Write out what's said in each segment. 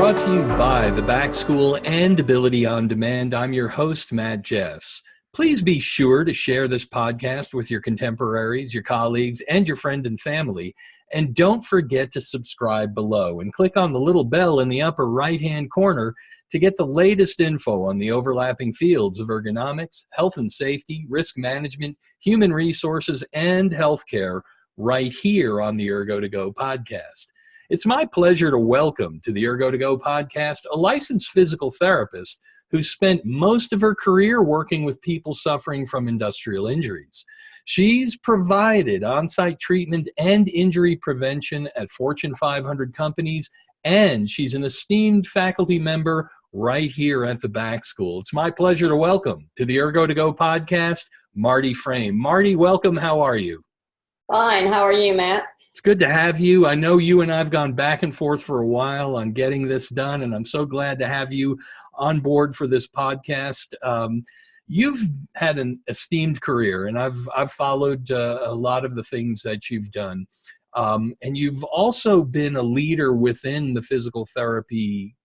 brought to you by the Back School and Ability on Demand. I'm your host, Matt Jeffs. Please be sure to share this podcast with your contemporaries, your colleagues, and your friend and family. And don't forget to subscribe below and click on the little bell in the upper right-hand corner to get the latest info on the overlapping fields of ergonomics, health and safety, risk management, human resources, and healthcare right here on the Ergo2go podcast. It's my pleasure to welcome to the Ergo2go podcast a licensed physical therapist who spent most of her career working with people suffering from industrial injuries. She's provided on-site treatment and injury prevention at Fortune 500 companies, and she's an esteemed faculty member right here at the Back School. It's my pleasure to welcome to the Ergo2go podcast, Marty Frame. Marty, welcome. How are you? Fine. How are you, Matt? It's good to have you. I know you and I have gone back and forth for a while on getting this done, and I'm so glad to have you on board for this podcast. You've had an esteemed career, and I've followed a lot of the things that you've done. And you've also been a leader within the physical therapy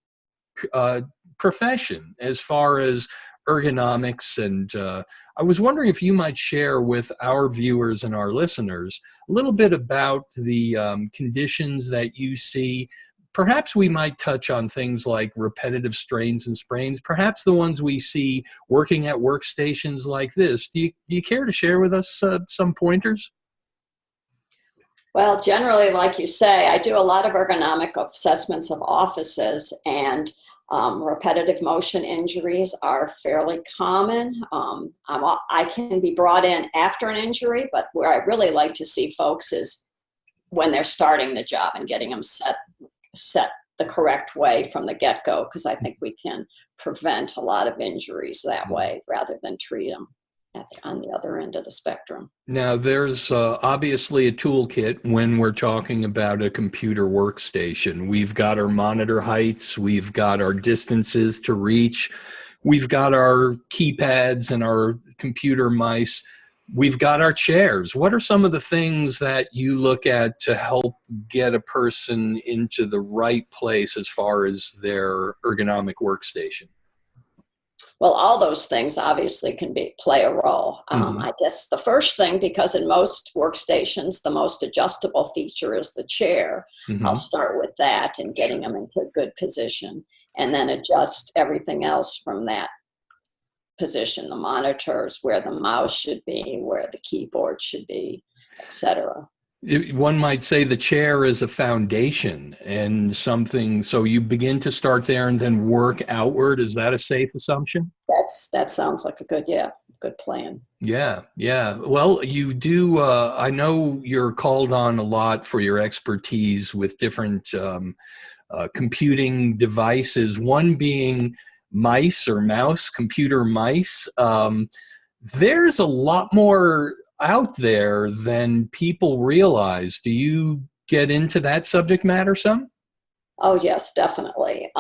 profession as far as ergonomics, and I was wondering if you might share with our viewers and our listeners a little bit about the conditions that you see. Perhaps we might touch on things like repetitive strains and sprains, perhaps the ones we see working at workstations like this. Do you care to share with us some pointers? Well, generally, like you say, I do a lot of ergonomic assessments of offices, and repetitive motion injuries are fairly common. I can be brought in after an injury, but where I really like to see folks is when they're starting the job and getting them set the correct way from the get-go, because I think we can prevent a lot of injuries that way rather than treat them on the other end of the spectrum. Now, there's obviously a toolkit when we're talking about a computer workstation. We've got our monitor heights, we've got our distances to reach, we've got our keypads and our computer mice, we've got our chairs. What are some of the things that you look at to help get a person into the right place as far as their ergonomic workstation? Well, all those things obviously can play a role. I guess the first thing, because in most workstations, the most adjustable feature is the chair. I'll start with that and getting them into a good position, and then adjust everything else from that position, the monitors, where the mouse should be, where the keyboard should be, etc. One might say the chair is a foundation and something, so you begin to start there and then work outward. Is that a safe assumption? That sounds like a good plan. Yeah. Well, you do, I know you're called on a lot for your expertise with different computing devices, one being mice or mouse, computer mice. There's a lot more out there than people realize. Do you get into that subject matter some? Oh, yes, definitely.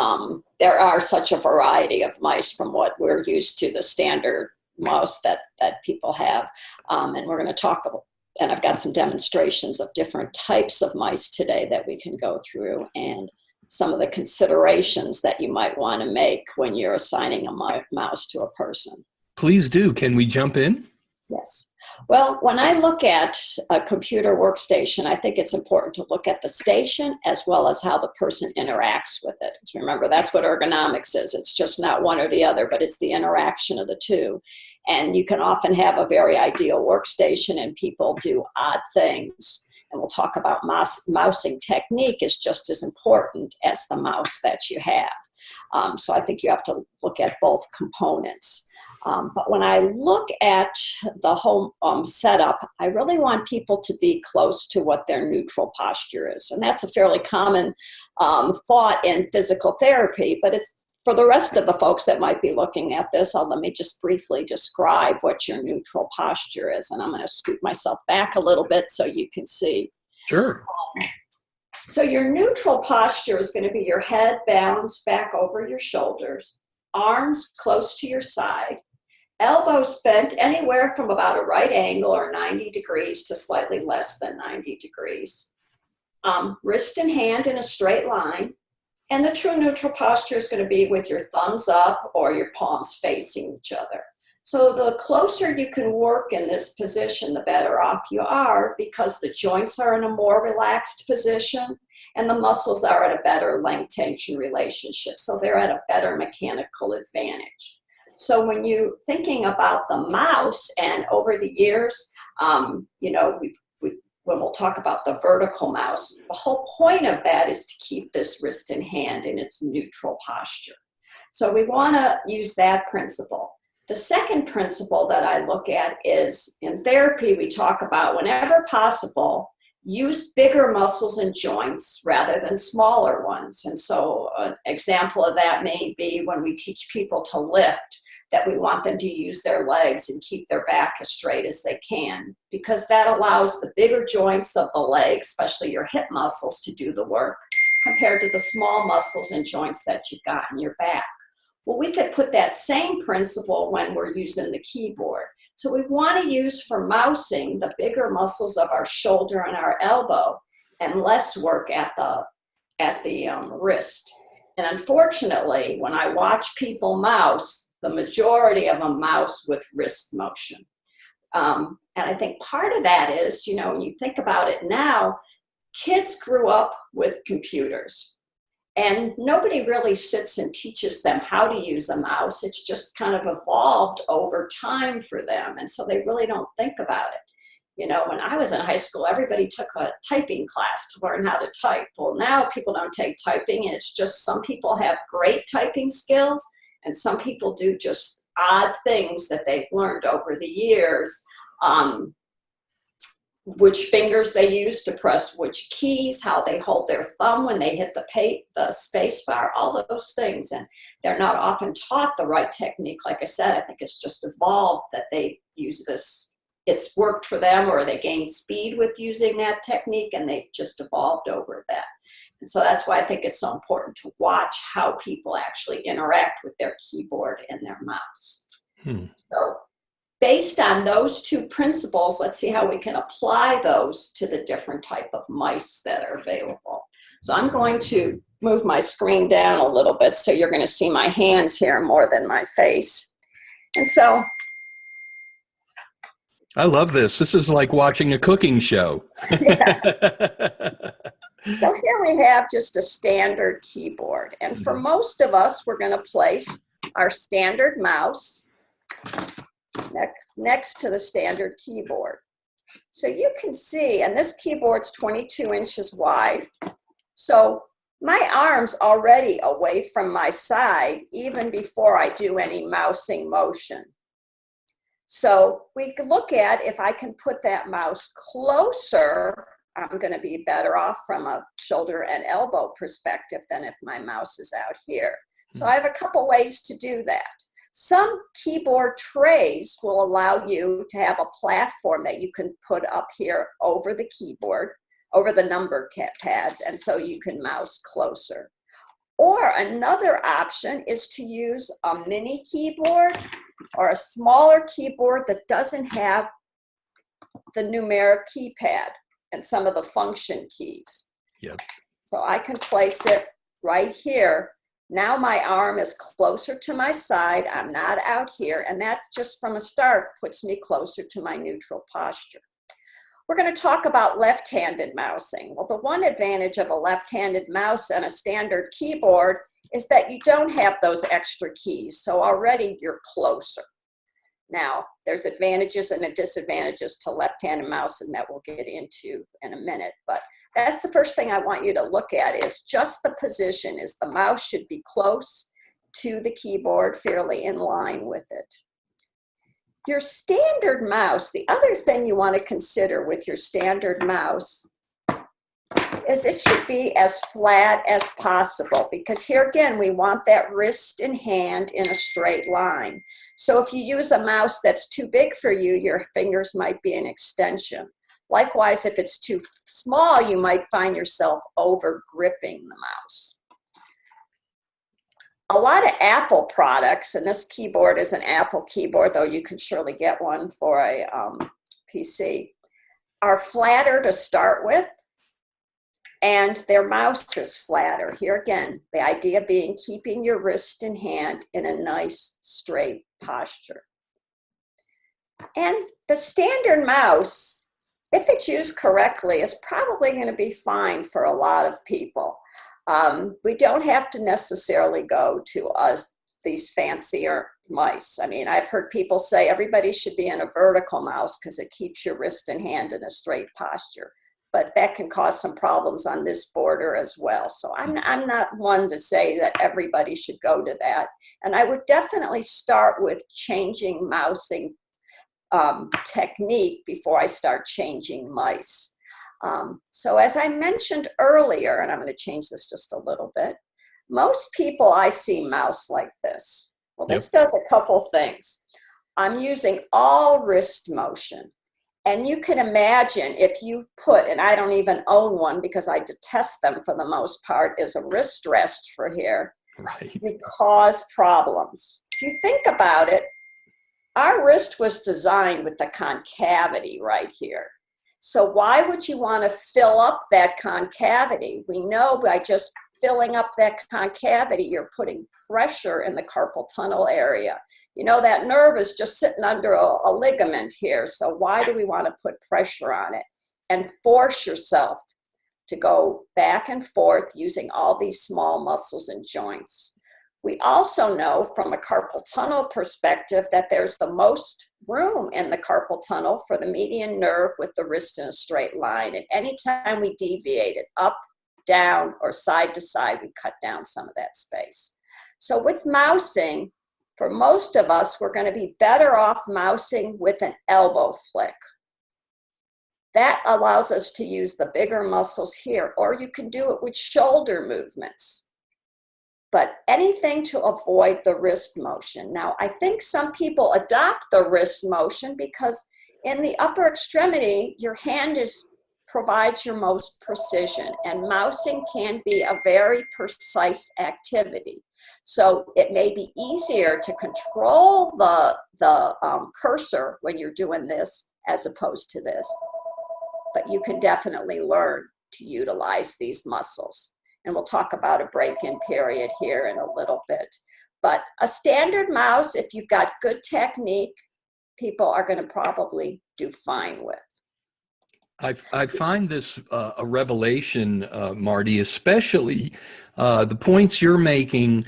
There are such a variety of mice from what we're used to, the standard mouse that people have. And we're going to talk about, and I've got some demonstrations of different types of mice today that we can go through, and some of the considerations that you might want to make when you're assigning a mouse to a person. Please do. Can we jump in? Yes. Well, when I look at a computer workstation, I think it's important to look at the station as well as how the person interacts with it. Remember, that's what ergonomics is. It's just not one or the other, but it's the interaction of the two. And you can often have a very ideal workstation and people do odd things. And we'll talk about mousing technique is just as important as the mouse that you have. So I think you have to look at both components. But when I look at the whole setup, I really want people to be close to what their neutral posture is. And that's a fairly common thought in physical therapy, but it's for the rest of the folks that might be looking at this, let me just briefly describe what your neutral posture is. And I'm going to scoot myself back a little bit so you can see. Sure. So your neutral posture is going to be your head balanced back over your shoulders, arms close to your side, elbows bent anywhere from about a right angle or 90 degrees to slightly less than 90 degrees. Wrist and hand in a straight line, And the true neutral posture is going to be with your thumbs up or your palms facing each other. So the closer you can work in this position, the better off you are, because the joints are in a more relaxed position and the muscles are at a better length tension relationship. So they're at a better mechanical advantage. So when you're thinking about the mouse, and over the years, you know, when we'll talk about the vertical mouse, the whole point of that is to keep this wrist in hand in its neutral posture. So we want to use that principle. The second principle that I look at is, in therapy, we talk about, whenever possible, use bigger muscles and joints rather than smaller ones. And so an example of that may be when we teach people to lift, that we want them to use their legs and keep their back as straight as they can, because that allows the bigger joints of the leg, especially your hip muscles, to do the work compared to the small muscles and joints that you've got in your back. Well, we could put that same principle when we're using the keyboard. So we want to use for mousing the bigger muscles of our shoulder and our elbow, and less work at the wrist. And unfortunately, when I watch people mouse, the majority of them mouse with wrist motion. And I think part of that is, you know, when you think about it now, kids grew up with computers. And nobody really sits and teaches them how to use a mouse. It's just kind of evolved over time for them. And so they really don't think about it. You know, when I was in high school, everybody took a typing class to learn how to type. Well, now people don't take typing. It's just some people have great typing skills and some people do just odd things that they've learned over the years. Which fingers they use to press which keys, how they hold their thumb when they hit the space bar, all of those things. And they're not often taught the right technique. Like I said, I think it's just evolved that they use this. It's worked for them, or they gained speed with using that technique, and they've just evolved over that. And so that's why I think it's so important to watch how people actually interact with their keyboard and their mouse. So based on those two principles, let's see how we can apply those to the different type of mice that are available. So I'm going to move my screen down a little bit so you're going to see my hands here more than my face. And so I love this. This is like watching a cooking show. yeah. So here we have just a standard keyboard. And for most of us, we're going to place our standard mouse next to the standard keyboard. So you can see, and this keyboard's 22 inches wide. So my arm's already away from my side even before I do any mousing motion. So we can look at, if I can put that mouse closer, I'm going to be better off from a shoulder and elbow perspective than if my mouse is out here. So I have a couple ways to do that. Some keyboard trays will allow you to have a platform that you can put up here over the keyboard, over the number pads, and so you can mouse closer. Or another option is to use a mini keyboard or a smaller keyboard that doesn't have the numeric keypad and some of the function keys. Yep. So I can place it right here. Now my arm is closer to my side. I'm not out here. And that just from a start puts me closer to my neutral posture. We're going to talk about left-handed mousing. Well, the one advantage of a left-handed mouse and a standard keyboard is that you don't have those extra keys. So already you're closer. Now, there's advantages and disadvantages to left-handed mouse, and that we'll get into in a minute. But that's the first thing I want you to look at, is just the position. Is the mouse should be close to the keyboard, fairly in line with it. Your standard mouse, the other thing you want to consider with your standard mouse is it should be as flat as possible, because here again, we want that wrist and hand in a straight line. So if you use a mouse that's too big for you, your fingers might be an extension. Likewise, if it's too small, you might find yourself over gripping the mouse. A lot of Apple products, and this keyboard is an Apple keyboard, though you can surely get one for a PC, are flatter to start with. and their mouse is flatter. Here again, the idea being keeping your wrist and hand in a nice straight posture. And the standard mouse, if it's used correctly, is probably going to be fine for a lot of people. We don't have to necessarily go to these fancier mice. I mean, I've heard people say everybody should be in a vertical mouse because it keeps your wrist and hand in a straight posture. But that can cause some problems on this border as well. So I'm not one to say that everybody should go to that. And I would definitely start with changing mousing technique before I start changing mice. So as I mentioned earlier, and I'm going to change this just a little bit, most people I see mouse like this. Well, this does a couple things. I'm using all wrist motion. And you can imagine if you put, and I don't even own one because I detest them for the most part, is a wrist rest for here. Right. You cause problems. If you think about it, our wrist was designed with the concavity right here. So why would you want to fill up that concavity? We know by just filling up that concavity, you're putting pressure in the carpal tunnel area. You know, that nerve is just sitting under a ligament here. So why do we want to put pressure on it and force yourself to go back and forth using all these small muscles and joints? We also know from a carpal tunnel perspective that there's the most room in the carpal tunnel for the median nerve with the wrist in a straight line. And anytime we deviate it up, down, or side to side, we cut down some of that space. So with mousing, for most of us, we're going to be better off mousing with an elbow flick. That allows us to use the bigger muscles here, or you can do it with shoulder movements. But anything to avoid the wrist motion. Now, I think some people adopt the wrist motion because in the upper extremity, your hand provides your most precision, and mousing can be a very precise activity. So it may be easier to control the cursor when you're doing this as opposed to this. But you can definitely learn to utilize these muscles. And we'll talk about a break-in period here in a little bit. But a standard mouse, if you've got good technique, people are going to probably do fine with. I find this a revelation, Marty, especially the points you're making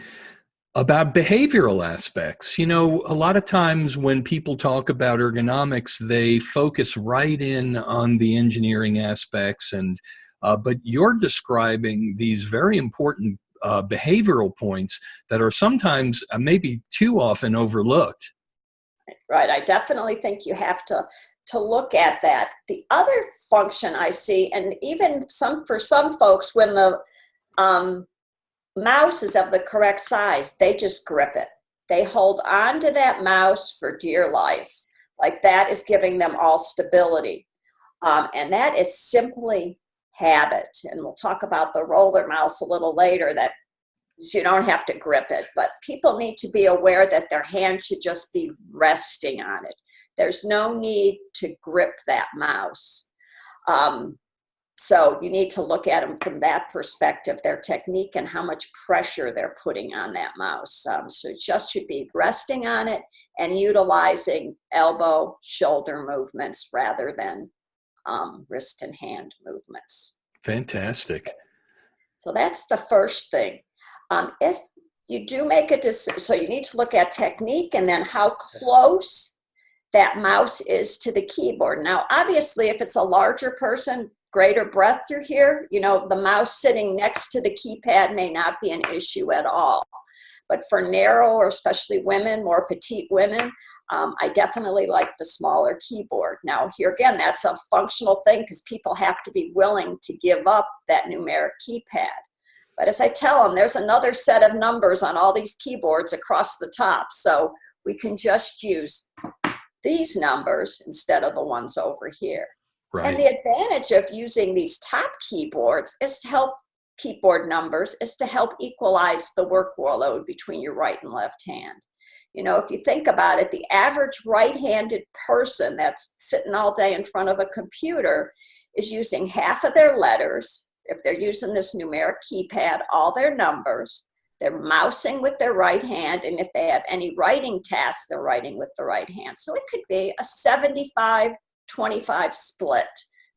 about behavioral aspects. You know, a lot of times when people talk about ergonomics, they focus right in on the engineering aspects, and but you're describing these very important behavioral points that are sometimes maybe too often overlooked. Right. I definitely think you have to look at that. The other function I see, and even for some folks, when the mouse is of the correct size, they just grip it. They hold on to that mouse for dear life. Like that is giving them all stability. And that is simply habit. And we'll talk about the roller mouse a little later, that you don't have to grip it, but people need to be aware that their hand should just be resting on it. There's no need to grip that mouse. So you need to look at them from that perspective, their technique and how much pressure they're putting on that mouse. So it just should be resting on it and utilizing elbow, shoulder movements rather than wrist and hand movements. Fantastic. So that's the first thing. If you do make a decision, so you need to look at technique and then how close that mouse is to the keyboard. Now, obviously, if it's a larger person, greater breadth you're here, you know, the mouse sitting next to the keypad may not be an issue at all. But for narrow, or especially women, more petite women, I definitely like the smaller keyboard. Now, here again, that's a functional thing because people have to be willing to give up that numeric keypad. But as I tell them, there's another set of numbers on all these keyboards across the top. So we can just use these numbers instead of the ones over here. Right. And the advantage of using these top keyboards is to help keyboard numbers is to help equalize the work load between your right and left hand. You know, if you think about it, the average right-handed person that's sitting all day in front of a computer is using half of their letters if they're using this numeric keypad, all their numbers, they're mousing with their right hand, and if they have any writing tasks, they're writing with the right hand. So it could be a 75-25 split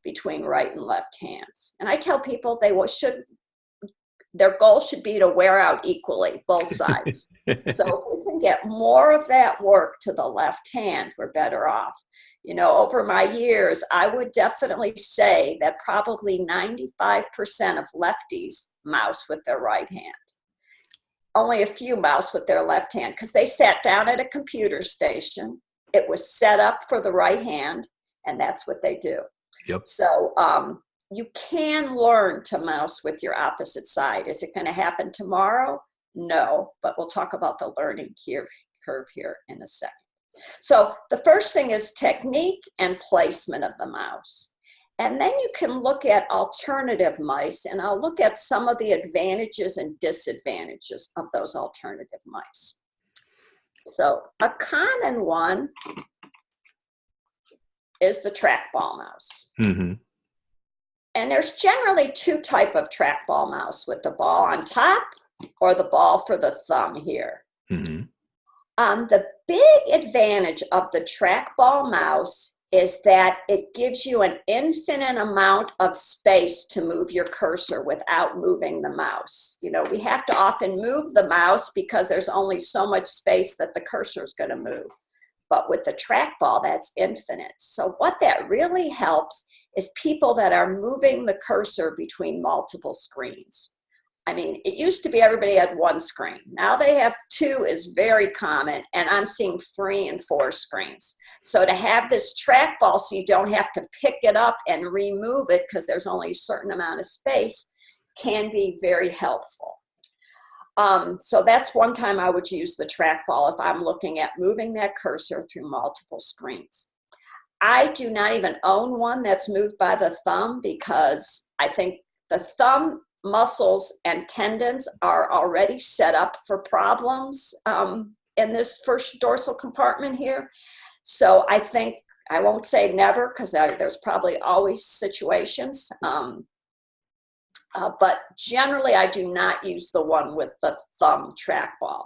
between right and left hands. And I tell people their goal should be to wear out equally, both sides. So if we can get more of that work to the left hand, we're better off. You know, over my years, I would definitely say that probably 95% of lefties mouse with their right hand. Only a few mouse with their left hand because they sat down at a computer station. It was set up for the right hand, and that's what they do. Yep. So you can learn to mouse with your opposite side. Is it going to happen tomorrow? No, but we'll talk about the learning curve here in a second. So the first thing is technique and placement of the mouse. And then you can look at alternative mice, and I'll look at some of the advantages and disadvantages of those alternative mice. So a common one is the trackball mouse. Mm-hmm. And there's generally two types of trackball mouse, with the ball on top or the ball for the thumb here. Mm-hmm. The big advantage of the trackball mouse is that it gives you an infinite amount of space to move your cursor without moving the mouse. You know, we have to often move the mouse because there's only so much space that the cursor is going to move. But with the trackball, that's infinite. So what that really helps is people that are moving the cursor between multiple screens. I mean, it used to be everybody had one screen. Now they have two is very common, and I'm seeing 3 and 4 screens. So to have this trackball so you don't have to pick it up and remove it because there's only a certain amount of space can be very helpful. So that's one time I would use the trackball if I'm looking at moving that cursor through multiple screens. I do not even own one that's moved by the thumb because I think the thumb muscles and tendons are already set up for problems in this first dorsal compartment here. So I think, I won't say never because there's probably always situations, but generally I do not use the one with the thumb trackball.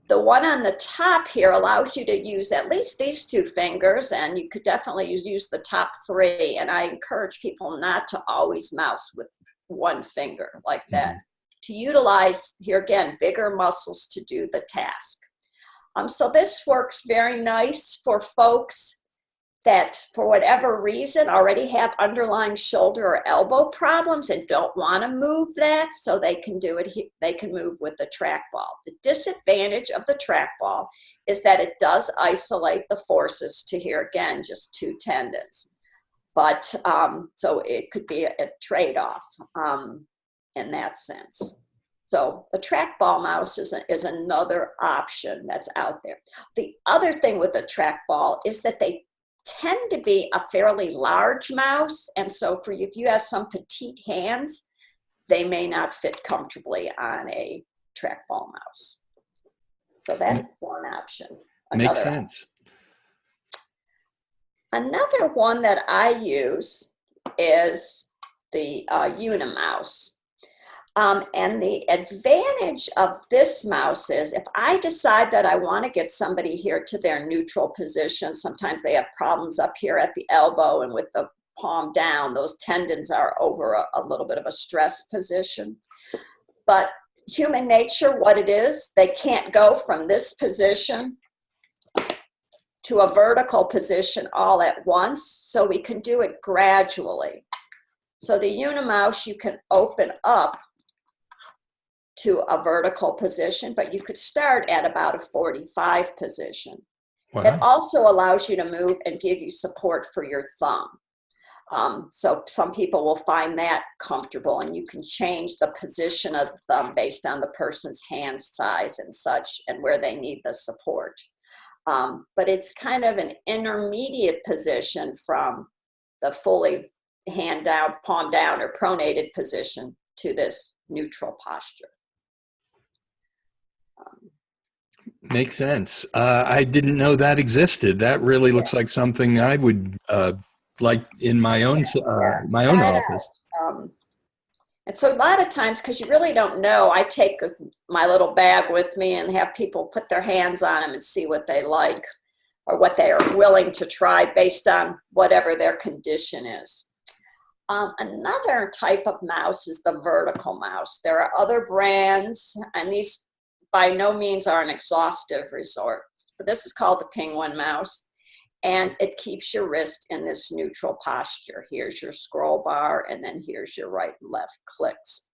The one on the top here allows you to use at least these 2 fingers, and you could definitely use the top 3, and I encourage people not to always mouse with one finger like that, to utilize, here again, bigger muscles to do the task. So this works very nice for folks that, for whatever reason, already have underlying shoulder or elbow problems and don't want to move that, so they can do it. They can move with the trackball. The disadvantage of the trackball is that it does isolate the forces to, here again, just 2 tendons. But so it could be a trade-off in that sense. So the trackball mouse is another option that's out there. The other thing with the trackball is that they tend to be a fairly large mouse, and so if you have some petite hands, they may not fit comfortably on a trackball mouse. So that's one option. Makes sense. Another one that I use is the Unimouse. And the advantage of this mouse is if I decide that I want to get somebody here to their neutral position, sometimes they have problems up here at the elbow and with the palm down, those tendons are over a little bit of a stress position. But human nature, what it is, they can't go from this position to a vertical position all at once, so we can do it gradually. So the Unimouse, you can open up to a vertical position, but you could start at about a 45 position. Wow. It also allows you to move and give you support for your thumb. So some people will find that comfortable, and you can change the position of the thumb based on the person's hand size and such, and where they need the support. But it's kind of an intermediate position from the fully hand down, palm down, or pronated position to this neutral posture. Makes sense. I didn't know that existed. That really looks like something I would like in my own office. And so a lot of times, because you really don't know, I take my little bag with me and have people put their hands on them and see what they like or what they are willing to try based on whatever their condition is. Another type of mouse is the vertical mouse. There are other brands, and these by no means are an exhaustive resort. But this is called the penguin mouse, and it keeps your wrist in this neutral posture. Here's your scroll bar, and then here's your right and left clicks.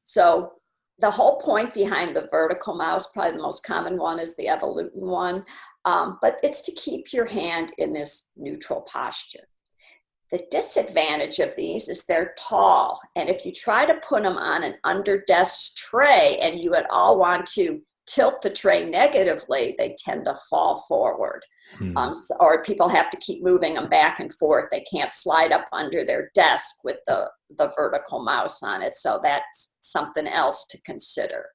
So the whole point behind the vertical mouse, probably the most common one, is the Evolution one, but it's to keep your hand in this neutral posture. The disadvantage of these is they're tall, and if you try to put them on an under-desk tray and you at all want to tilt the tray negatively, they tend to fall forward. Or people have to keep moving them back and forth. They can't slide up under their desk with the vertical mouse on it, so that's something else to consider.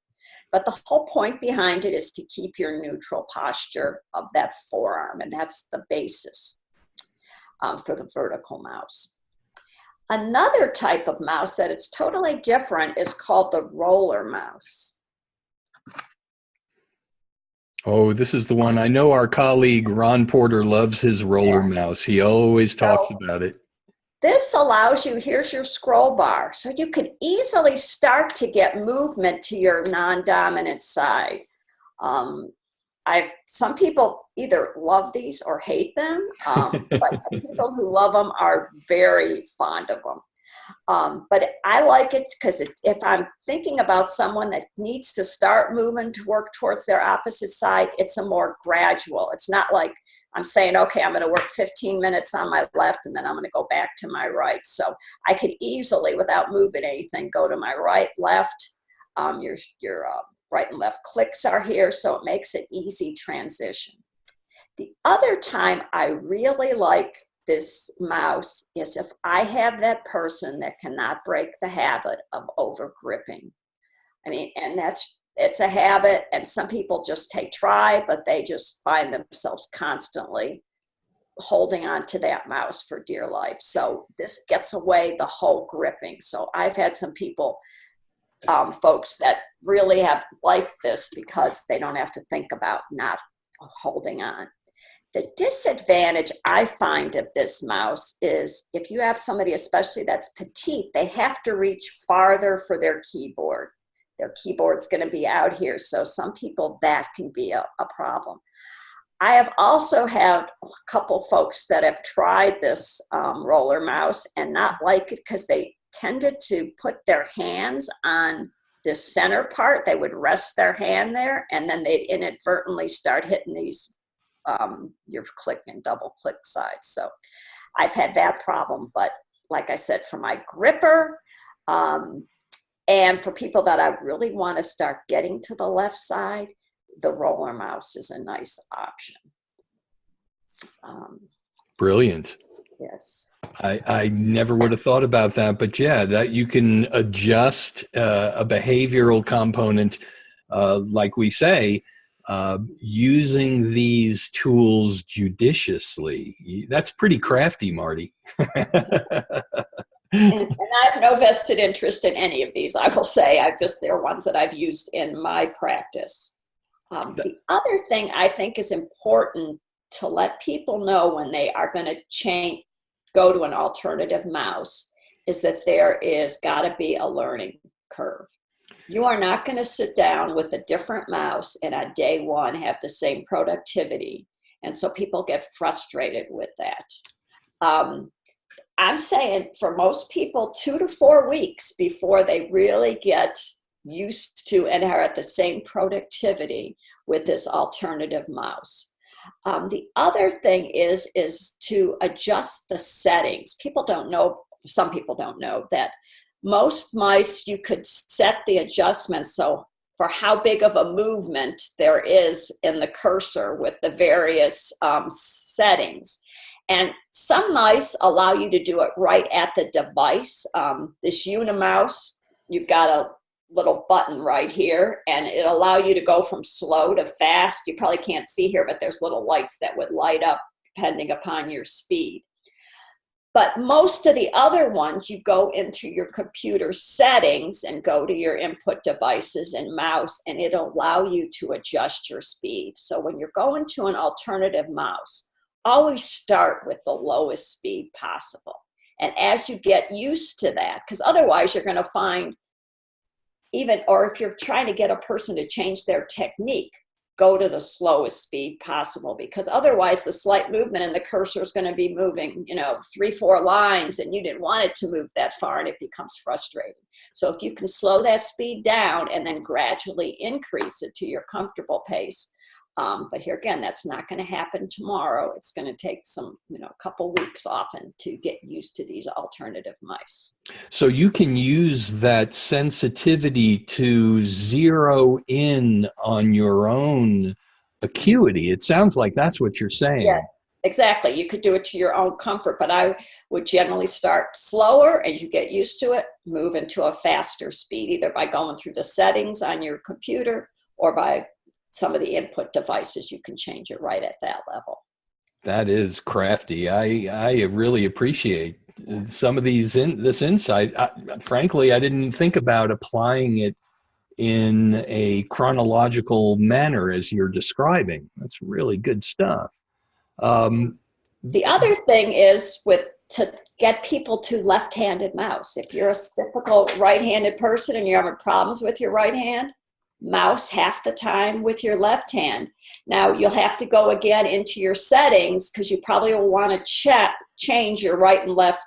But the whole point behind it is to keep your neutral posture of that forearm, and that's the basis for the vertical mouse. Another type of mouse that is totally different is called the roller mouse. Oh, this is the one. I know our colleague Ron Porter loves his roller mouse. He always talks about it. This allows you, here's your scroll bar, so you can easily start to get movement to your non-dominant side. Some people either love these or hate them, but the people who love them are very fond of them. But I like it because if I'm thinking about someone that needs to start moving to work towards their opposite side, it's a more gradual. It's not like I'm saying, okay, I'm going to work 15 minutes on my left and then I'm going to go back to my right. So I could easily, without moving anything, go to my right, left. Your right and left clicks are here, so it makes it easy transition. The other time I really like this mouse is if I have that person that cannot break the habit of over gripping. I mean, and it's a habit, and some people just try, but they just find themselves constantly holding on to that mouse for dear life. So this gets away the whole gripping. So I've had some people, folks that really have liked this because they don't have to think about not holding on. The disadvantage I find of this mouse is if you have somebody, especially that's petite, they have to reach farther for their keyboard. Their keyboard's going to be out here. So some people, that can be a problem. I have also had a couple folks that have tried this roller mouse and not like it because they tended to put their hands on this center part. They would rest their hand there, and then they'd inadvertently start hitting these your click and double click sides. So I've had that problem, but like I said, for my gripper and for people that I really want to start getting to the left side, the roller mouse is a nice option. Brilliant. Yes. I never would have thought about that, but yeah, that you can adjust a behavioral component, like we say, using these tools judiciously. That's pretty crafty, Marty. And I have no vested interest in any of these, I will say. They're ones that I've used in my practice. The other thing I think is important to let people know when they are going to go to an alternative mouse is that there is got to be a learning curve. You are not going to sit down with a different mouse and on day one have the same productivity. And so people get frustrated with that. I'm saying for most people, 2 to 4 weeks before they really get used to and are at the same productivity with this alternative mouse. The other thing is to adjust the settings. Some people don't know that most mice, you could set the adjustments so for how big of a movement there is in the cursor with the various settings. And some mice allow you to do it right at the device. This Unimouse, you've got a little button right here, and it allow you to go from slow to fast. You probably can't see here, but there's little lights that would light up depending upon your speed. But most of the other ones, you go into your computer settings and go to your input devices and mouse, and it'll allow you to adjust your speed. So when you're going to an alternative mouse, always start with the lowest speed possible. And as you get used to that, because otherwise you're going to find even, or if you're trying to get a person to change their technique, go to the slowest speed possible, because otherwise the slight movement and the cursor is going to be moving, 3-4 lines, and you didn't want it to move that far, and it becomes frustrating. So if you can slow that speed down and then gradually increase it to your comfortable pace. But here again, that's not going to happen tomorrow. It's going to take some, couple weeks often to get used to these alternative mice. So you can use that sensitivity to zero in on your own acuity. It sounds like that's what you're saying. Yes, exactly. You could do it to your own comfort, but I would generally start slower as you get used to it, move into a faster speed, either by going through the settings on your computer or by some of the input devices. You can change it right at that level. That is crafty. I really appreciate some of this insight. Frankly, I didn't think about applying it in a chronological manner as you're describing. That's really good stuff. The other thing is to get people to left-handed mouse. If you're a typical right-handed person and you're having problems with your right hand, mouse half the time with your left hand. Now you'll have to go again into your settings, because you probably will want to change your right and left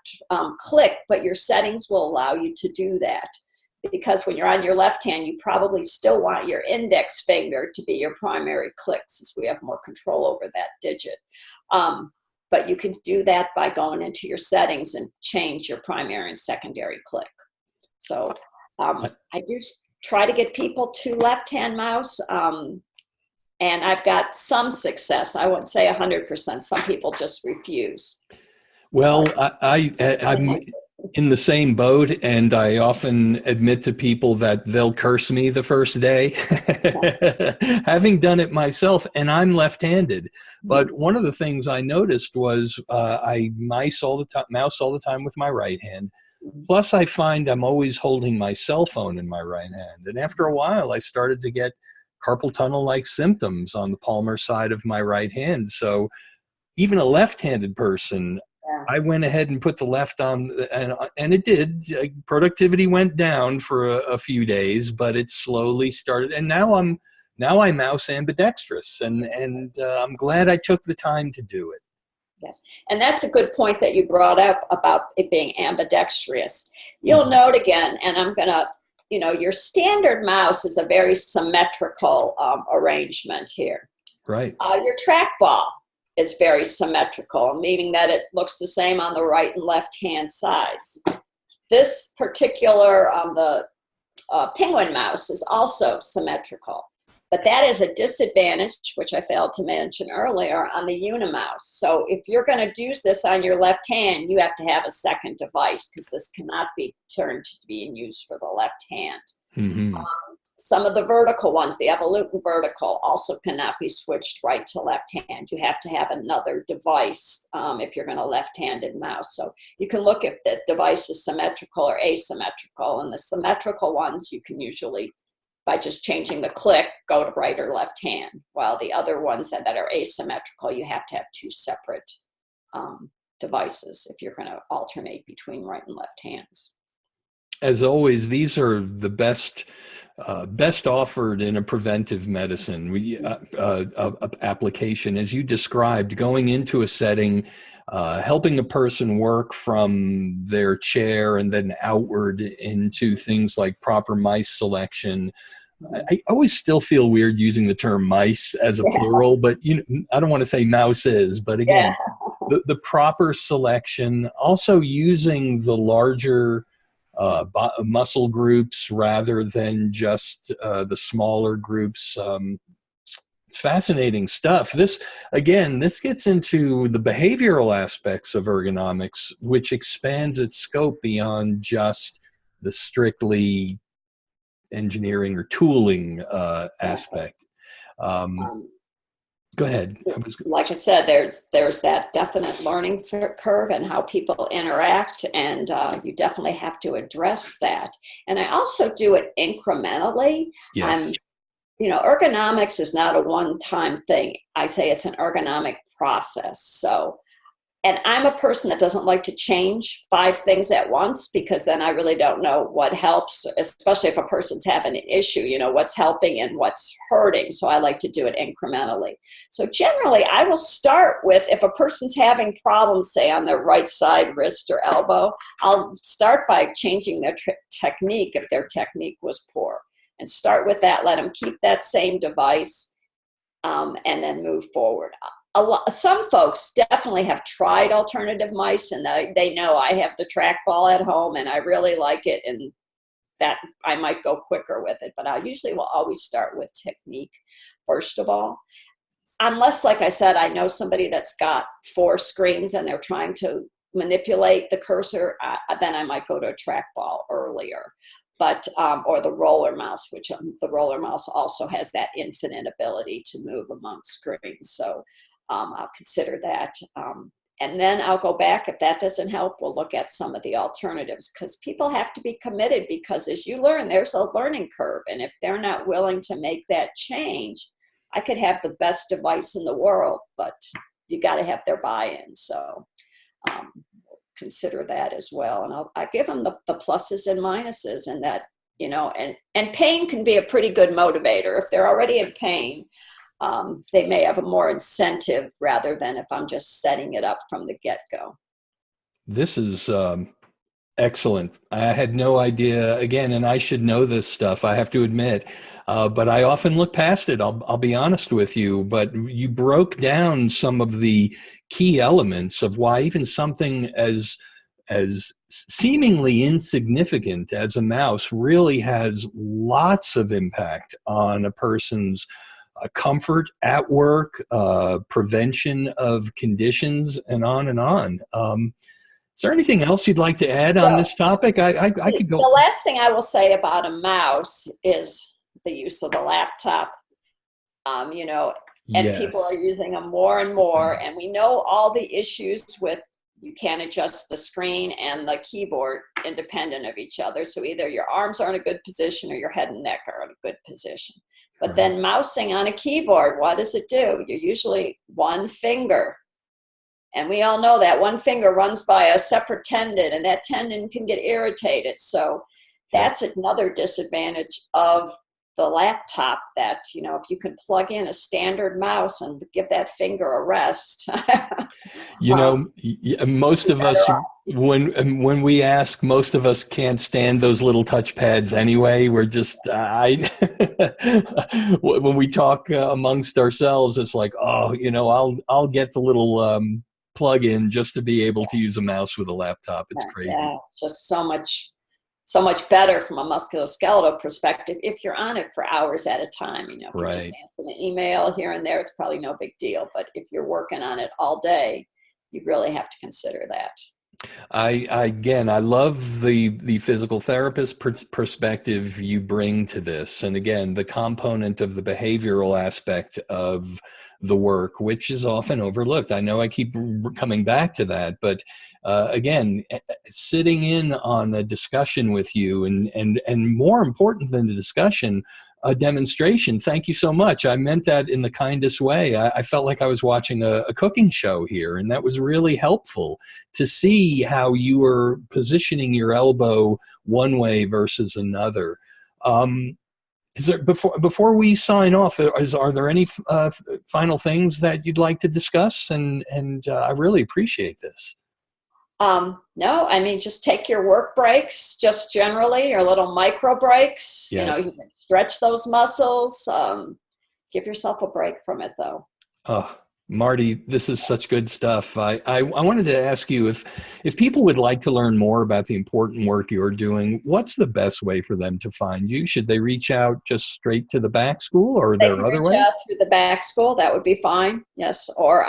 click, but your settings will allow you to do that. Because when you're on your left hand, you probably still want your index finger to be your primary click, since we have more control over that digit. But you can do that by going into your settings and change your primary and secondary click. So I do try to get people to left-hand mouse, and I've got some success. I wouldn't say 100%. Some people just refuse. Well, I'm in the same boat, and I often admit to people that they'll curse me the first day, having done it myself, and I'm left-handed. But one of the things I noticed was I mouse all the time with my right hand. Plus, I find I'm always holding my cell phone in my right hand. And after a while, I started to get carpal tunnel-like symptoms on the palmar side of my right hand. So even a left-handed person, I went ahead and put the left on, and it did. Productivity went down for a few days, but it slowly started. And now I mouse ambidextrous, and I'm glad I took the time to do it. Yes, and that's a good point that you brought up about it being ambidextrous. You'll note again, and I'm going to, your standard mouse is a very symmetrical arrangement here. Right. Your trackball is very symmetrical, meaning that it looks the same on the right and left hand sides. This particular, the penguin mouse is also symmetrical. But that is a disadvantage, which I failed to mention earlier, on the Unimouse. So if you're going to use this on your left hand, you have to have a second device, because this cannot be turned to being used for the left hand. Mm-hmm. Some of the vertical ones, the Evolution vertical, also cannot be switched right to left hand. You have to have another device if you're going to left-handed mouse. So you can look if the device is symmetrical or asymmetrical. And the symmetrical ones, you can usually, by just changing the click, go to right or left hand. While the other ones that are asymmetrical, you have to have two separate devices if you're going to alternate between right and left hands. As always, these are the best offered in a preventive medicine application. As you described, going into a setting, helping a person work from their chair and then outward into things like proper mice selection. I always still feel weird using the term mice as a plural, but I don't want to say mouses, but again, the proper selection, also using the larger muscle groups rather than just the smaller groups. It's fascinating stuff. This gets into the behavioral aspects of ergonomics, which expands its scope beyond just the strictly engineering or tooling aspect. Go ahead. Like I said, there's that definite learning curve and how people interact, and you definitely have to address that. And I also do it incrementally. Yes. Ergonomics is not a one-time thing. I say it's an ergonomic process. So, and I'm a person that doesn't like to change 5 things at once, because then I really don't know what helps, especially if a person's having an issue, what's helping and what's hurting. So I like to do it incrementally. So generally, I will start with, if a person's having problems, say on their right side, wrist or elbow, I'll start by changing their technique if their technique was poor. And start with that, let them keep that same device, and then move forward. Some folks definitely have tried alternative mice, and they know I have the trackball at home and I really like it, and that I might go quicker with it. But I usually will always start with technique first of all. Unless, like I said, I know somebody that's got 4 screens and they're trying to manipulate the cursor, then I might go to a trackball earlier. But or the roller mouse, which the roller mouse also has that infinite ability to move among screens. So I'll consider that. And then I'll go back. If that doesn't help, we'll look at some of the alternatives, because people have to be committed, because as you learn, there's a learning curve. And if they're not willing to make that change, I could have the best device in the world, but you got to have their buy-in. So consider that as well. And I give them the pluses and minuses, and that, and pain can be a pretty good motivator. If they're already in pain, they may have a more incentive rather than if I'm just setting it up from the get-go. This is excellent. I had no idea, again, and I should know this stuff, I have to admit, but I often look past it. I'll be honest with you, but you broke down some of the key elements of why even something as seemingly insignificant as a mouse really has lots of impact on a person's comfort at work, prevention of conditions, and on and on. Is there anything else you'd like to add on this topic? I could go. The last thing I will say about a mouse is the use of the laptop. And Yes. people are using them more and more, and we know all the issues with, you can't adjust the screen and the keyboard independent of each other. So either your arms are in a good position or your head and neck are in a good position. But then mousing on a keyboard, what does it do? You're usually one finger. And we all know that one finger runs by a separate tendon, and that tendon can get irritated. So that's another disadvantage of the laptop, that, if you can plug in a standard mouse and give that finger a rest. Most of us, when we ask, most of us can't stand those little touch pads anyway. We're just, when we talk amongst ourselves, it's like, I'll get the little plug in just to be able to use a mouse with a laptop. It's crazy. Yeah, it's just so much better from a musculoskeletal perspective if you're on it for hours at a time. If you're just answering an email here and there, it's probably no big deal. But if you're working on it all day, you really have to consider that. I love the physical therapist perspective you bring to this. And again, the component of the behavioral aspect of the work, which is often overlooked. I know I keep coming back to that, but again, sitting in on a discussion with you, and more important than the discussion, a demonstration. Thank you so much. I meant that in the kindest way. I felt like I was watching a cooking show here, and that was really helpful to see how you were positioning your elbow one way versus another. Is there, before we sign off, are there any final things that you'd like to discuss? And I really appreciate this. No, I mean, just take your work breaks, just generally, or little micro breaks. Yes. You can stretch those muscles. Give yourself a break from it, though. Oh, Marty, this is such good stuff. I wanted to ask you, if people would like to learn more about the important work you're doing, what's the best way for them to find you? Should they reach out just straight to the back school, or are there other ways? Reach out through the back school. That would be fine. Yes. Or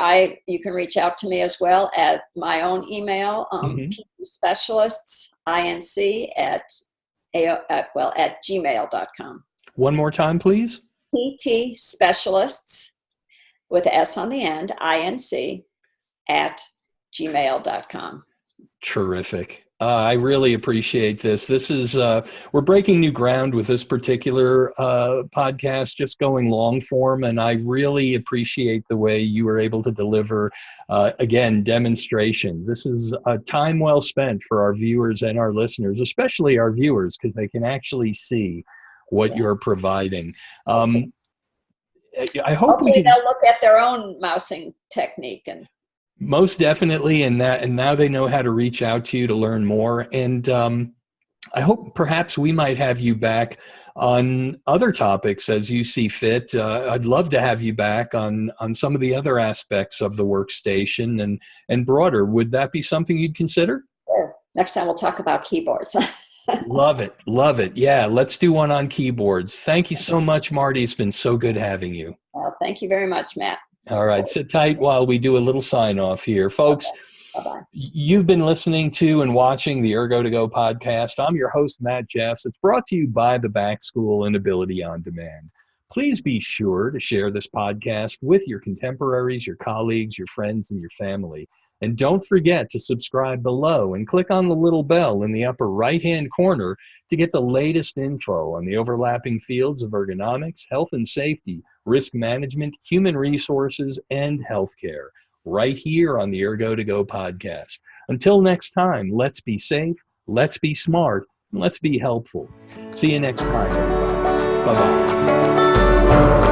you can reach out to me as well at my own email, ptspecialists, inc at gmail.com. One more time, please. PT specialists with S on the end, INC, @gmail.com. Terrific. I really appreciate this. This is, we're breaking new ground with this particular podcast, just going long form. And I really appreciate the way you were able to deliver, again, demonstration. This is a time well spent for our viewers and our listeners, especially our viewers, because they can actually see what you're providing. I hope hopefully they'll look at their own mousing technique and most definitely, and now they know how to reach out to you to learn more. And I hope perhaps we might have you back on other topics as you see fit. I'd love to have you back on some of the other aspects of the workstation and broader. Would that be something you'd consider? Sure. Next time we'll talk about keyboards. Love it. Love it. Yeah, let's do one on keyboards. Thank you so much, Marty. It's been so good having you. Well, thank you very much, Matt. All right, sit tight while we do a little sign off here. Folks, Bye-bye. You've been listening to and watching the Ergo2go podcast. I'm your host, Matt Jeffs. It's brought to you by the Back School and Ability on Demand. Please be sure to share this podcast with your contemporaries, your colleagues, your friends, and your family. And don't forget to subscribe below and click on the little bell in the upper right-hand corner to get the latest info on the overlapping fields of ergonomics, health and safety, risk management, human resources, and healthcare, right here on the Ergo2go podcast. Until next time, let's be safe, let's be smart, and let's be helpful. See you next time, everybody. Bye-bye.